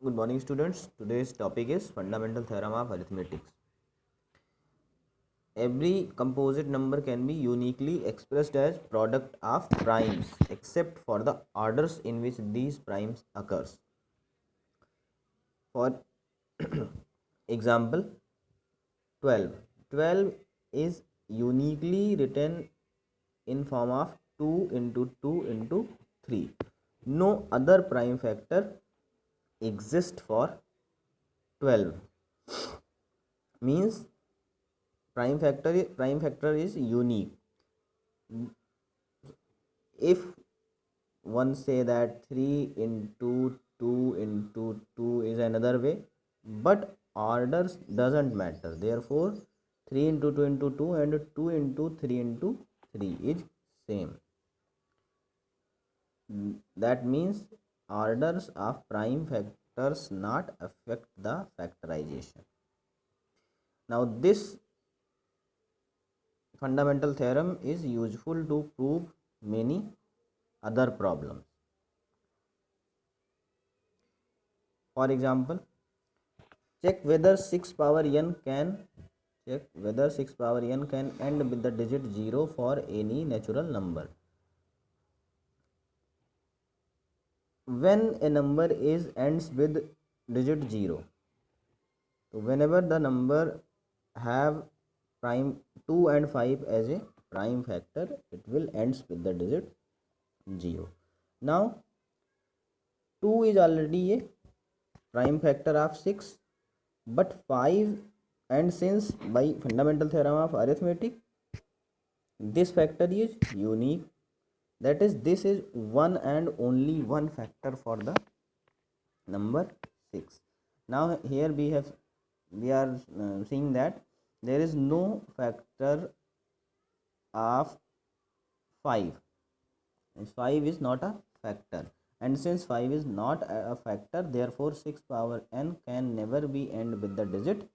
Good morning, students. Today's topic is fundamental theorem of arithmetic. Every composite number can be uniquely expressed as product of primes except for the orders in which these primes occurs. For example, 12. 12 is uniquely written in form of 2 into 2 into 3. No other prime factor exists for 12. Means prime factor is unique. If one say that 3 into 2 into 2 is another way, but orders doesn't matter, therefore 3 into 2 into 2 and 2 into 3 into 3 is same. That means orders of prime factors not affect the factorization. Now this fundamental theorem is useful to prove many other problems. For example, check whether 6 power n can end with the digit 0 for any natural number. When a number ends with digit 0, so whenever the number have prime 2 and 5 as a prime factor, it will ends with the digit 0. Now 2 is already a prime factor of 6, but 5, and since by fundamental theorem of arithmetic this factor is unique, that is this is one and only one factor for the number 6. Now here we are seeing that there is no factor of 5. 5 is not a factor, and since 5 is not a factor, therefore 6 power n can never be end with the digit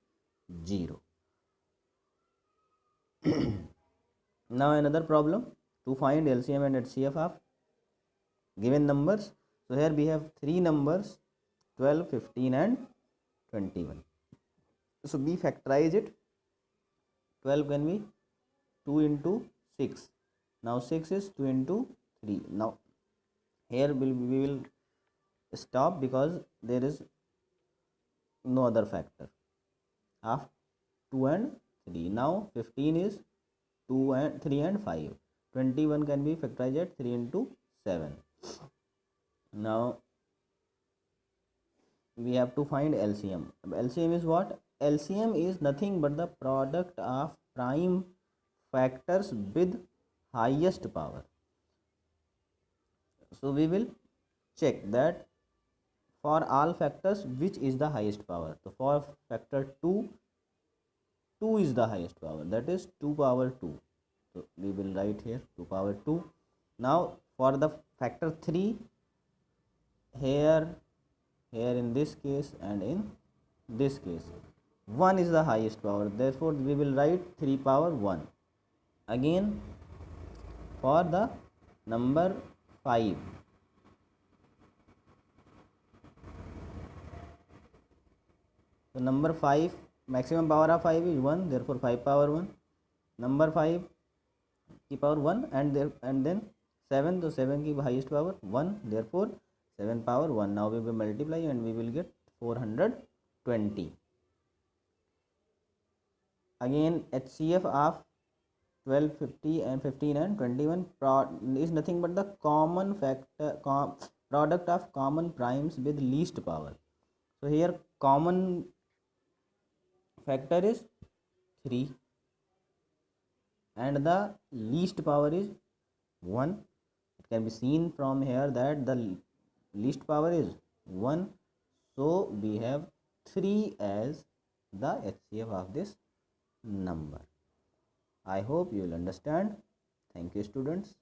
0. Now another problem to find LCM and HCF of given numbers. So here we have three numbers 12, 15 and 21. So we factorize it. 12 can be 2 into 6. Now 6 is 2 into 3. Now here we will stop because there is no other factor of 2 and 3. Now 15 is 2 and 3 and 5. 21 can be factorized at 3 into 7. Now we have to find LCM. LCM is what? LCM is nothing but the product of prime factors with highest power. So we will check that for all factors which is the highest power. So for factor 2, 2 is the highest power, that is 2 power 2. So we will write here 2 power 2. Now for the factor 3, here in this case and in this case, 1 is the highest power, therefore we will write 3 power 1. Again for the number 5, so number 5, maximum power of 5 is 1, therefore 5 power 1. Number 5 की power 1 and then 7, so 7 की highest power 1, therefore 7 power 1. Now we will multiply and we will get 420. Again HCF of 12, 50 and 15 and 21 is nothing but the common factor product of common primes with least power. So here common factor is 3 and the least power is 1. It can be seen from here that the least power is 1, so we have 3 as the HCF of this number. I hope you will understand. Thank you, students.